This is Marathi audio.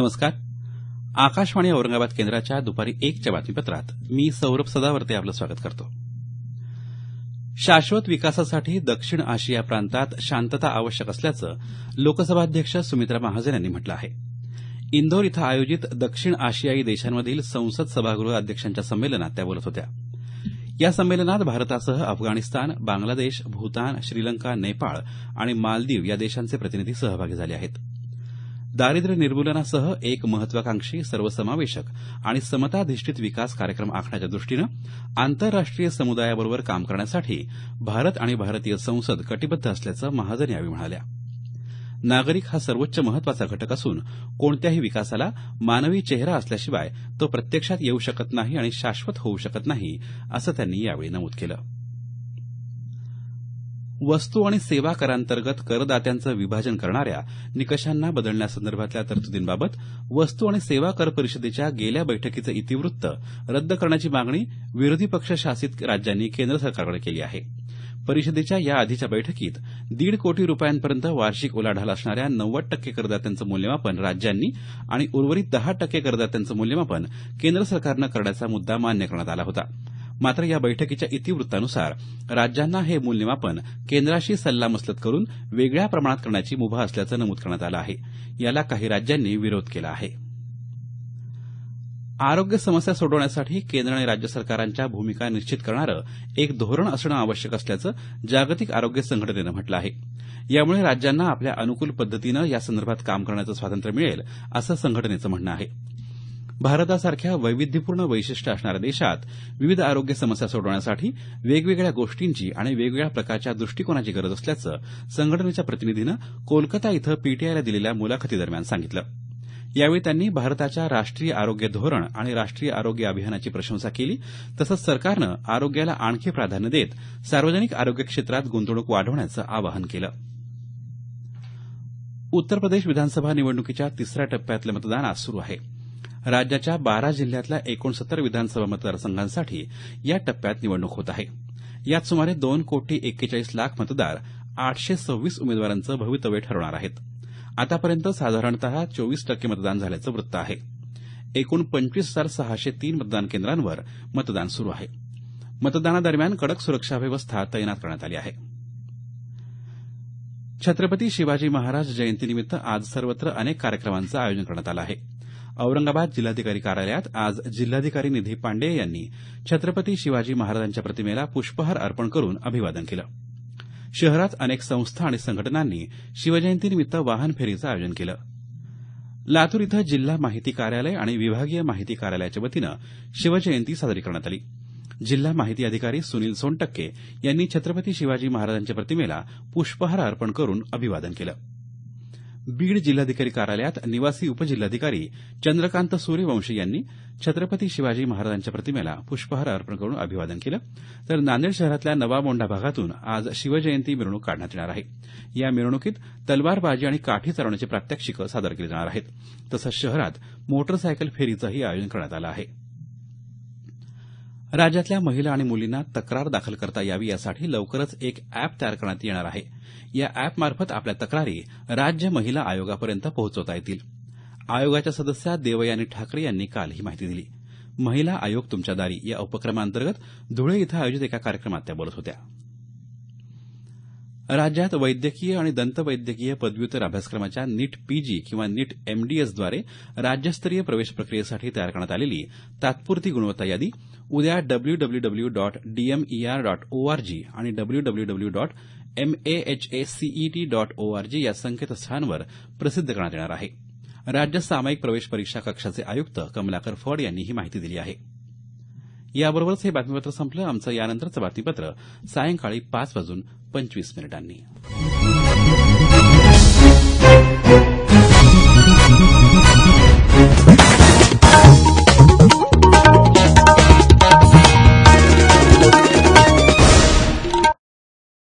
नमस्कार. आकाशवाणी औरंगाबाद केंद्राच्या दुपारी 1च्या बातमीपत्रात मी सौरभ सदावर्ते आपलं स्वागत करतो. शाश्वत विकासासाठी दक्षिण आशिया प्रांतात शांतता आवश्यक असल्याचं लोकसभाध्यक्ष सुमित्रा महाजन यांनी म्हटलं आहे. इंदोर इथं आयोजित दक्षिण आशियाई देशांमधील संसद सभागृह अध्यक्षांच्या संमेलनात त्या बोलत होत्या. या संमेलनात भारतासह अफगाणिस्तान, बांगलादेश, भूतान, श्रीलंका, नेपाळ आणि मालदीव या देशांचे प्रतिनिधी सहभागी झाले आहेत. दारिद्र्य निर्मूलनासह एक महत्वाकांक्षी, सर्वसमावेशक आणि समताधिष्ठित विकास कार्यक्रम आखण्याच्या दृष्टीनं आंतरराष्ट्रीय समुदायाबरोबर काम करण्यासाठी भारत आणि भारतीय संसद कटिबद्ध असल्याचं महाजन यावेळी म्हणाल्या. नागरिक हा सर्वोच्च महत्वाचा घटक असून कोणत्याही विकासाला मानवी चेहरा असल्याशिवाय तो प्रत्यक्षात येऊ शकत नाही आणि शाश्वत होऊ शकत नाही, असं त्यांनी यावेळी नमूद केलं. वस्तू आणि सेवा करांतर्गत करदात्यांचं विभाजन करणाऱ्या निकषांना बदलण्यासंदर्भातल्या तरतुदींबाबत वस्तू आणि सेवा कर परिषदेच्या गेल्या बैठकीचं इतिवृत्त रद्द करण्याची मागणी विरोधी पक्ष शासित राज्यांनी केंद्र सरकारकडे केली आहे. परिषदेच्या या आधीच्या बैठकीत 1.5 कोटी रुपयांपर्यंत वार्षिक उलाढाल असणाऱ्या 90% करदात्यांचं मूल्यमापन राज्यांनी आणि उर्वरित 10% करदात्यांचं मूल्यमापन केंद्र सरकारनं करण्याचा मुद्दा मान्य करण्यात आला होता. मात्र या बैठकीच्या इतिवृत्तानुसार राज्यांना हे मूल्यमापन केंद्राशी सल्लामसलत करून वेगळ्या प्रमाणात करण्याची मुभा असल्याचं नमूद करण्यात आलं आहे. याला काही राज्यांनी विरोध केला आहे. आरोग्य समस्या सोडवण्यासाठी केंद्र आणि राज्य सरकारांच्या भूमिका निश्चित करणारं एक धोरण असणं आवश्यक असल्याचं जागतिक आरोग्य संघटनेनं म्हटलं आहे. यामुळे राज्यांना आपल्या अनुकूल पद्धतीनं यासंदर्भात काम करण्याचं स्वातंत्र्य मिळेल, असं संघटनेचं म्हणणं आहे. भारतासारख्या वैविध्यपूर्ण वैशिष्ट्य असणाऱ्या देशात विविध आरोग्य समस्या सोडवण्यासाठी वेगवेगळ्या गोष्टींची आणि वेगवेगळ्या प्रकारच्या दृष्टिकोनाची गरज असल्याचं संघटनेच्या प्रतिनिधीनं कोलकाता इथं पीटीआयला दिलेल्या मुलाखतीदरम्यान सांगितलं. यावेळी त्यांनी भारताच्या राष्ट्रीय आरोग्य धोरण आणि राष्ट्रीय आरोग्य अभियानाची प्रशंसा केली. तसंच सरकारनं आरोग्याला आणखी प्राधान्य देत सार्वजनिक आरोग्य क्षेत्रात गुंतवणूक वाढवण्याचं आवाहन केलं. उत्तर प्रदेश विधानसभा निवडणुकीच्या 3ऱ्या टप्प्यातलं मतदान आज सुरू आहे. राज्याच्या 12 जिल्ह्यातल्या 69 विधानसभा मतदारसंघांसाठी या टप्प्यात निवडणूक होत आहे. यात सुमारे 2,41,00,000 मतदार 826 उमेदवारांचं भवितव्य ठरवणार आहेत. आतापर्यंत साधारणतः 24% मतदान झाल्याचं वृत्त आहे. एकूण 25,603 मतदान केंद्रांवर मतदान सुरू आहे. मतदानादरम्यान कडक सुरक्षा व्यवस्था तैनात करण्यात आली आहे. छत्रपती शिवाजी महाराज जयंतीनिमित्त आज सर्वत्र अनेक कार्यक्रमांचं आयोजन करण्यात आलं आहे. औरंगाबाद जिल्हाधिकारी कार्यालयात आज जिल्हाधिकारी निधी पांडेय यांनी छत्रपती शिवाजी महाराजांच्या प्रतिमेला पुष्पहार अर्पण करून अभिवादन केलं. शहरात अनेक संस्था आणि संघटनांनी शिवजयंतीनिमित्त वाहन फेरीचं आयोजन केलं. लातूर इथं जिल्हा माहिती कार्यालय आणि विभागीय माहिती कार्यालयाच्या वतीनं शिवजयंती साजरी करण्यात आली. जिल्हा माहिती अधिकारी सुनील सोनटक्के यांनी छत्रपती शिवाजी महाराजांच्या प्रतिमेला पुष्पहार अर्पण करून अभिवादन केलं. बीड जिल्हाधिकारी कार्यालयात निवासी उपजिल्हाधिकारी चंद्रकांत सूर्यवंशी यांनी छत्रपती शिवाजी महाराजांच्या प्रतिमेला पुष्पहार अर्पण करून अभिवादन केलं. तर नांदेड शहरातल्या नवा मोंढा भागातून आज शिवजयंती मिरवणूक काढण्यात येणार आहे. या मिरवणुकीत तलवारबाजी आणि काठी चालवण्याची प्रात्यक्षिकं सादर केली जाणार आहेत. तसंच शहरात मोटरसायकल फेरीचंही आयोजन करण्यात आलं आहे. राज्यातल्या महिला आणि मुलींना तक्रार दाखल करता यावी यासाठी लवकरच एक अॅप तयार करण्यात येणार आहे. या अॅपमार्फत आपल्या तक्रारी राज्य महिला आयोगापर्यंत पोहोचवता येतील. आयोगाच्या सदस्या देवयानी ठाकरे यांनी काल ही माहिती दिली. महिला आयोग तुमच्या दारी या उपक्रमांतर्गत धुळे इथं आयोजित एका कार्यक्रमात त्या बोलत होत्या. राज्यात वैद्यकीय आणि दंतवैद्यकीय पदव्युत्तर अभ्यासक्रमाच्या नीट पीजी किंवा नीट एमडीएसद्वारे राज्यस्तरीय प्रवेश प्रक्रियेसाठी तयार करण्यात आलेली तात्पुरती गुणवत्ता यादी उद्या www.dmer.org आणि www.mahacet.org या संकेतस्थळांवर प्रसिद्ध करण्यात येणार आहे. राज्य सामायिक प्रवेश परीक्षा कक्षाचे आयुक्त कमलाकर फड यांनी ही माहिती दिली आहे. याबरोबरच हे बातमीपत्र संपलं. आमचं यानंतरचं बातमीपत्र सायंकाळी 5:25 वाजून